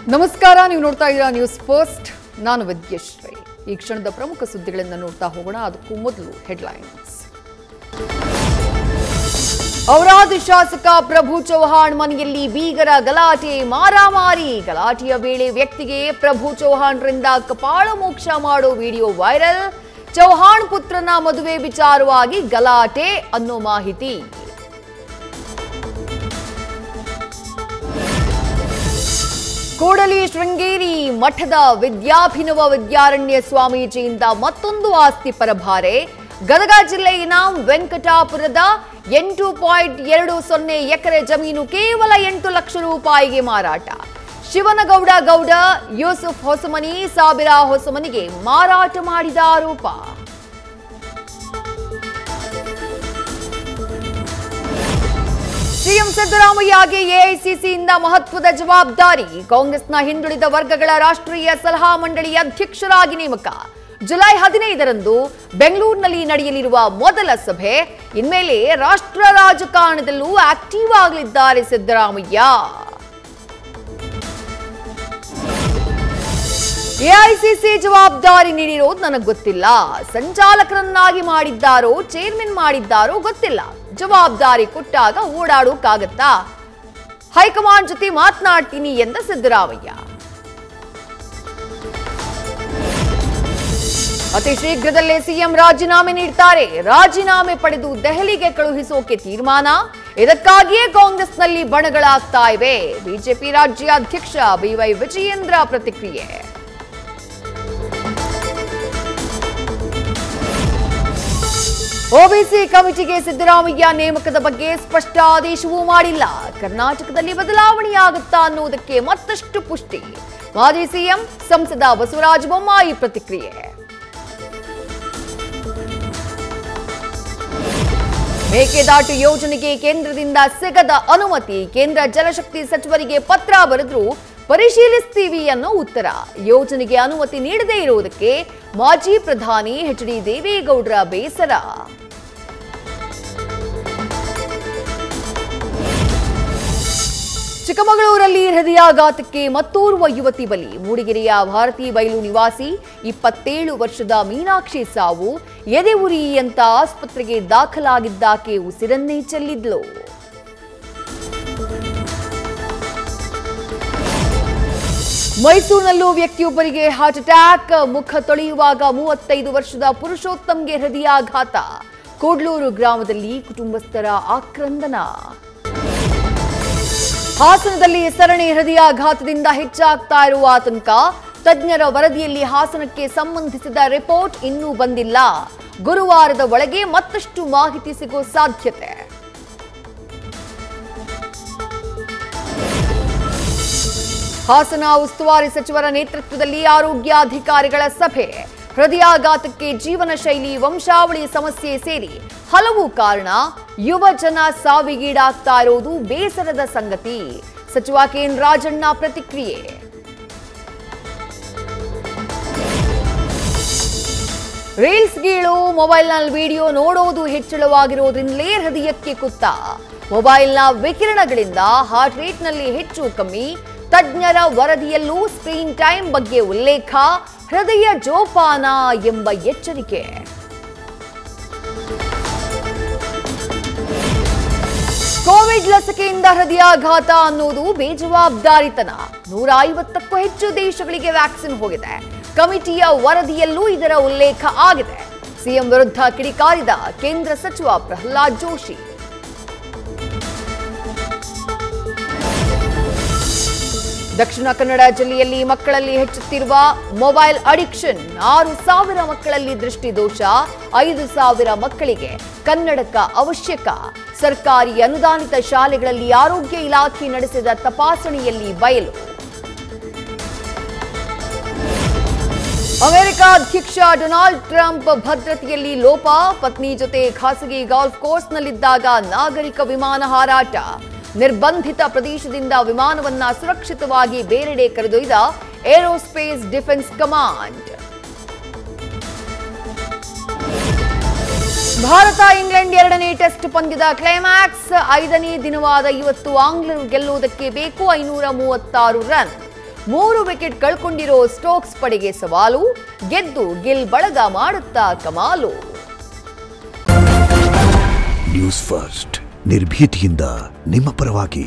ನಮಸ್ಕಾರ, ನೀವು ನೋಡ್ತಾ ಇದ್ದೀರಾ ನ್ಯೂಸ್ ಫಸ್ಟ್. ನಾನು ವಿದ್ಯಶ್ರೀ. ಈ ಕ್ಷಣದ ಪ್ರಮುಖ ಸುದ್ದಿಗಳನ್ನು ನೋಡ್ತಾ ಹೋಗೋಣ. ಅದಕ್ಕೂ ಮೊದಲು ಹೆಡ್ಲೈನ್ಸ್. ಔರಾದ್ ಶಾಸಕ ಪ್ರಭು ಚೌಹಾಣ್ ಮನೆಯಲ್ಲಿ ಬೀಗರ ಗಲಾಟೆ, ಮಾರಾಮಾರಿ. ಗಲಾಟೆಯ ವೇಳೆ ವ್ಯಕ್ತಿಗೆ ಪ್ರಭು ಚೌಹಾಣ್ರಿಂದ ಕಪಾಳ ಮೋಕ್ಷ ಮಾಡೋ ವಿಡಿಯೋ ವೈರಲ್. ಚೌಹಾಣ್ ಪುತ್ರನ ಮದುವೆ ವಿಚಾರವಾಗಿ ಗಲಾಟೆ ಅನ್ನೋ ಮಾಹಿತಿ. ಕೂಡಲಿ ಶೃಂಗೇರಿ ಮಠದ ವಿದ್ಯಾಭಿನವ ವಿದ್ಯಾರಣ್ಯ ಸ್ವಾಮೀಜಿಯಿಂದ ಮತ್ತೊಂದು ಆಸ್ತಿ ಪರಭಾರೆ. ಗದಗ ಜಿಲ್ಲೆಯ ವೆಂಕಟಾಪುರದ 8.20 ಎಕರೆ ಜಮೀನು ಕೇವಲ 8 ಲಕ್ಷ ರೂಪಾಯಿಗೆ ಮಾರಾಟ. ಶಿವನಗೌಡ ಗೌಡ, ಯೂಸುಫ್ ಹೊಸಮನಿ, ಸಾಬಿರಾ ಹೊಸಮನಿಗೆ ಮಾರಾಟ ಮಾಡಿದ ಆರೋಪ. ಸಿಎಂ ಸಿದ್ದರಾಮಯ್ಯಗೆ ಎಐಸಿಸಿಯಿಂದ ಮಹತ್ವದ ಜವಾಬ್ದಾರಿ. ಕಾಂಗ್ರೆಸ್ನ ಹಿಂದುಳಿದ ವರ್ಗಗಳ ರಾಷ್ಟ್ರೀಯ ಸಲಹಾ ಮಂಡಳಿ ಅಧ್ಯಕ್ಷರಾಗಿ ನೇಮಕ. ಜುಲೈ 15ರಂದು ಬೆಂಗಳೂರಿನಲ್ಲಿ ನಡೆಯಲಿರುವ ಮೊದಲ ಸಭೆ. ಇನ್ಮೇಲೆ ರಾಷ್ಟ್ರ ರಾಜಕಾರಣದಲ್ಲೂ ಆಕ್ಟಿವ್ ಆಗಲಿದ್ದಾರೆ ಸಿದ್ದರಾಮಯ್ಯ. ಎಐಸಿಸಿ ಜವಾಬ್ದಾರಿ ನೀಡಿರೋದು ನನಗೆ ಗೊತ್ತಿಲ್ಲ. ಸಂಚಾಲಕರನ್ನಾಗಿ ಮಾಡಿದ್ದಾರೋ ಚೇರ್ಮನ್ ಮಾಡಿದ್ದಾರೋ ಗೊತ್ತಿಲ್ಲ. ಜವಾಬ್ದಾರಿ ಕೊಟ್ಟಾಗ ಓಡಾಡೋಕ್ಕಾಗತ್ತಾ? ಹೈಕಮಾಂಡ್ ಜೊತೆ ಮಾತನಾಡ್ತೀನಿ ಎಂದ ಸಿದ್ದರಾಮಯ್ಯ. ಅತಿ ಶೀಘ್ರದಲ್ಲೇ ಸಿಎಂ ರಾಜೀನಾಮೆ ನೀಡ್ತಾರೆ. ರಾಜೀನಾಮೆ ಪಡೆದು ದೆಹಲಿಗೆ ಕಳುಹಿಸೋಕೆ ತೀರ್ಮಾನ. ಇದಕ್ಕಾಗಿಯೇ ಕಾಂಗ್ರೆಸ್ನಲ್ಲಿ ಬಣಗಳಾಗ್ತಾ ಇವೆ. ಬಿಜೆಪಿ ರಾಜ್ಯಾಧ್ಯಕ್ಷ ಬಿವೈ ವಿಜಯೇಂದ್ರ ಪ್ರತಿಕ್ರಿಯೆ. ಒಬಿಸಿ ಕಮಿಟಿಗೆ ಸಿದ್ದರಾಮಯ್ಯ ನೇಮಕದ ಬಗ್ಗೆ ಸ್ಪಷ್ಟ ಆದೇಶವೂ ಮಾಡಿಲ್ಲ. ಕರ್ನಾಟಕದಲ್ಲಿ ಬದಲಾವಣೆಯಾಗುತ್ತಾ ಅನ್ನುವುದಕ್ಕೆ ಮತ್ತಷ್ಟು ಪುಷ್ಟಿ. ಮಾಜಿ ಸಿಎಂ ಸಂಸದ ಬಸವರಾಜ ಬೊಮ್ಮಾಯಿ ಪ್ರತಿಕ್ರಿಯೆ. ಮೇಕೆದಾಟು ಯೋಜನೆಗೆ ಕೇಂದ್ರದಿಂದ ಸಿಗದ ಅನುಮತಿ. ಕೇಂದ್ರ ಜಲಶಕ್ತಿ ಸಚಿವರಿಗೆ ಪತ್ರ ಬರೆದ್ರು ಪರಿಶೀಲಿಸ್ತೀವಿ ಅನ್ನೋ ಉತ್ತರ. ಯೋಜನೆಗೆ ಅನುಮತಿ ನೀಡದೇ ಇರುವುದಕ್ಕೆ ಮಾಜಿ ಪ್ರಧಾನಿ ಎಚ್.ಡಿ. ದೇವೇಗೌಡರ ಬೇಸರ. ಚಿಕ್ಕಮಗಳೂರಲ್ಲಿ ಹೃದಯಾಘಾತಕ್ಕೆ ಮತ್ತೋರ್ವ ಯುವತಿ ಬಲಿ. ಮೂಡಿಗೆರೆಯ ಭಾರತಿ ಬೈಲು ನಿವಾಸಿ 27 ವರ್ಷದ ಮೀನಾಕ್ಷಿ ಸಾವು. ಎದೆ ಉರಿ ಅಂತ ಆಸ್ಪತ್ರೆಗೆ ದಾಖಲಾಗಿದ್ದಾಕೆ ಉಸಿರನ್ನೇ ಚೆಲ್ಲಿದ್ಲು. ಮೈಸೂರಿನಲ್ಲೂ ವ್ಯಕ್ತಿಯೊಬ್ಬರಿಗೆ ಹಾರ್ಟ್ ಅಟ್ಯಾಕ್. ಮುಖ ತೊಳೆಯುವಾಗ 35 ವರ್ಷದ ಪುರುಷೋತ್ತಮ್ಗೆ ಹೃದಯಾಘಾತ. ಕೋಡ್ಲೂರು ಗ್ರಾಮದಲ್ಲಿ ಕುಟುಂಬಸ್ಥರ ಆಕ್ರಂದನ. ಹಾಸನದಲ್ಲಿ ಸರಣಿ ಹೃದಯಾಘಾತದಿಂದ ಹೆಚ್ಚಾಗ್ತಾ ಇರುವ ಆತಂಕ. ತಜ್ಞರ ವರದಿಯಲ್ಲಿ ಹಾಸನಕ್ಕೆ ಸಂಬಂಧಿಸಿದ ರಿಪೋರ್ಟ್ ಇನ್ನೂ ಬಂದಿಲ್ಲ. ಗುರುವಾರದ ಒಳಗೆ ಮತ್ತಷ್ಟು ಮಾಹಿತಿ ಸಿಗೋ ಸಾಧ್ಯತೆ. ಹಾಸನ ಉಸ್ತುವಾರಿ ಸಚಿವರ ನೇತೃತ್ವದಲ್ಲಿ ಆರೋಗ್ಯಾಧಿಕಾರಿಗಳ ಸಭೆ. ಹೃದಯಾಘಾತಕ್ಕೆ ಜೀವನ ಶೈಲಿ, ವಂಶಾವಳಿ ಸಮಸ್ಯೆ ಸೇರಿ ಹಲವು ಕಾರಣ. ಯುವ ಜನ ಸಾವಿಗೀಡಾಗ್ತಾ ಇರೋದು ಬೇಸರದ ಸಂಗತಿ. ಸಚಿವ ಕೆಎನ್ ರಾಜಣ್ಣ ಪ್ರತಿಕ್ರಿಯೆ. ರೀಲ್ಸ್ ಗೀಳು, ಮೊಬೈಲ್ನಲ್ಲಿ ವಿಡಿಯೋ ನೋಡೋದು ಹೆಚ್ಚಳವಾಗಿರೋದ್ರಿಂದಲೇ ಹೃದಯಕ್ಕೆ ಕುತ್ತ. ಮೊಬೈಲ್ನ ವಿಕಿರಣಗಳಿಂದ ಹಾರ್ಟ್ ರೇಟ್ನಲ್ಲಿ ಹೆಚ್ಚು ಕಮ್ಮಿ. ತಜ್ಞರ ವರದಿಯಲ್ಲೂ ಸ್ಕ್ರೀನ್ ಟೈಮ್ ಬಗ್ಗೆ ಉಲ್ಲೇಖ. ಹೃದಯ ಜೋಪಾನ ಎಂಬ ಎಚ್ಚರಿಕೆ. ಕೋವಿಡ್ ಲಸಿಕೆಯಿಂದ ಹೃದಯಾಘಾತ ಅನ್ನೋದು ಬೇಜವಾಬ್ದಾರಿತನ. 150ಕ್ಕೂ ಹೆಚ್ಚು ದೇಶಗಳಿಗೆ ವ್ಯಾಕ್ಸಿನ್ ಹೋಗಿದೆ. ಕಮಿಟಿಯ ವರದಿಯಲ್ಲೂ ಇದರ ಉಲ್ಲೇಖ ಆಗಿದೆ. ಸಿಎಂ ವಿರುದ್ಧ ಕಿಡಿಕಾರಿದ ಕೇಂದ್ರ ಸಚಿವ ಪ್ರಹ್ಲಾದ್ ಜೋಶಿ. ದಕ್ಷಿಣ ಕನ್ನಡ ಜಿಲ್ಲೆಯಲ್ಲಿ ಮಕ್ಕಳಲ್ಲಿ ಹೆಚ್ಚುತ್ತಿರುವ ಮೊಬೈಲ್ ಅಡಿಕ್ಷನ್. 6,000 ಮಕ್ಕಳಲ್ಲಿ ದೃಷ್ಟಿ ದೋಷ. 5,000 ಮಕ್ಕಳಿಗೆ ಕನ್ನಡಕ ಅವಶ್ಯಕ. ಸರ್ಕಾರಿ ಅನುದಾನಿತ ಶಾಲೆಗಳಲ್ಲಿ ಆರೋಗ್ಯ ಇಲಾಖೆ ನಡೆಸಿದ ತಪಾಸಣೆಯಲ್ಲಿ ಬಯಲು. ಅಮೆರಿಕ ಅಧ್ಯಕ್ಷ ಡೊನಾಲ್ಡ್ ಟ್ರಂಪ್ ಭದ್ರತೆಯಲ್ಲಿ ಲೋಪ. ಪತ್ನಿ ಜೊತೆ ಖಾಸಗಿ ಗಾಲ್ಫ್ ಕೋರ್ಸ್ನಲ್ಲಿದ್ದಾಗ ನಾಗರಿಕ ವಿಮಾನ ಹಾರಾಟ. ನಿರ್ಬಂಧಿತ ಪ್ರದೇಶದಿಂದ ವಿಮಾನವನ್ನ ಸುರಕ್ಷಿತವಾಗಿ ಬೇರೆಡೆ ಕರೆದೊಯ್ದ aerospace defence command. Bharat England ಎರಡನೇ ಟೆಸ್ಟ್ ಪಂದ್ಯದ ಕ್ಲೈಮ್ಯಾಕ್ಸ್ 5ನೇ ದಿನವಾದ ಇವತ್ತು ಆಂಗ್ಲರು ಗೆಲ್ಲುವುದಕ್ಕೆ ಬೇಕು 536 ರನ್. 3 ವಿಕೆಟ್ ಕಳ್ಕೊಂಡಿರೋ ಸ್ಟೋಕ್ಸ್ ಪಡೆಗೆ ಸವಾಲು, ಗೆದ್ದು ಗಿಲ್ ಬಳಗ ಮಾಡುತ್ತಾ ಕಮಾಲು. ನ್ಯೂಸ್ ಫಸ್ಟ್ ನಿರ್ಭೀತಿಯಿಂದ ನಿಮ್ಮ ಪರವಾಗಿ.